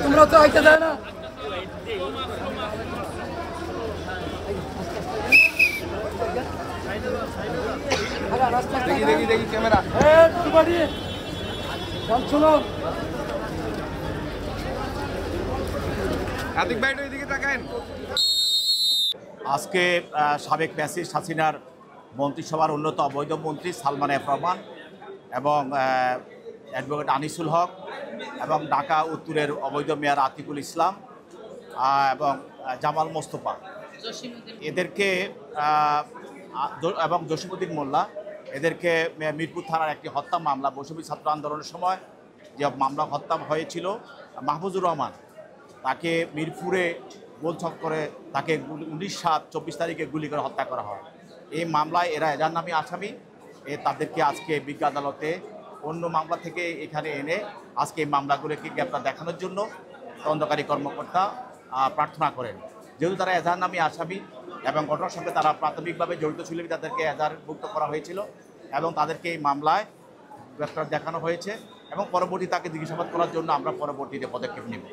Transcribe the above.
তোমরা তো আইতে যায় না। দেখি ক্যামেরা শোনো আতিক ভাই এদিকে তাকান। আজকে সাবেক ফ্যাসিস্ট হাসিনার মন্ত্রিসভার উন্নত অবৈধ মন্ত্রী সালমান এফ রহমান এবং অ্যাডভোকেট আনিসুল হক এবং ঢাকা উত্তরের অবৈধ মেয়র আতিকুল ইসলাম এবং জামাল মোস্তফা এদেরকে এবং জসিমউদ্দিন মোল্লা এদেরকে মিরপুর থানার একটি হত্যা মামলা বৈষম্য ছাত্র আন্দোলনের সময় যে মামলা হত্যা হয়েছিল মাহফুজুর রহমান তাকে মিরপুরে গোলচক্করে তাকে 19/7/24 তারিখে গুলি করে হত্যা করা হয়। এই মামলায় এরা এজাহারনামী আসামি। তাদেরকে আজকে বিজ্ঞ আদালতে অন্য মামলা থেকে এখানে এনে আজকে এই মামলাগুলোকে গ্রেপ্তার দেখানোর জন্য তদন্তকারী কর্মকর্তা প্রার্থনা করেন। যেহেতু তারা এজাহারনামী আসামি এবং ঘটনার সঙ্গে তারা প্রাথমিকভাবে জড়িত ছিল তাদেরকে এজাহারভুক্ত করা হয়েছিল এবং তাদেরকে এই মামলায় গ্রেপ্তার দেখানো হয়েছে এবং পরবর্তী তাকে জিজ্ঞাসাবাদ করার জন্য আমরা পরবর্তীতে পদক্ষেপ নেব।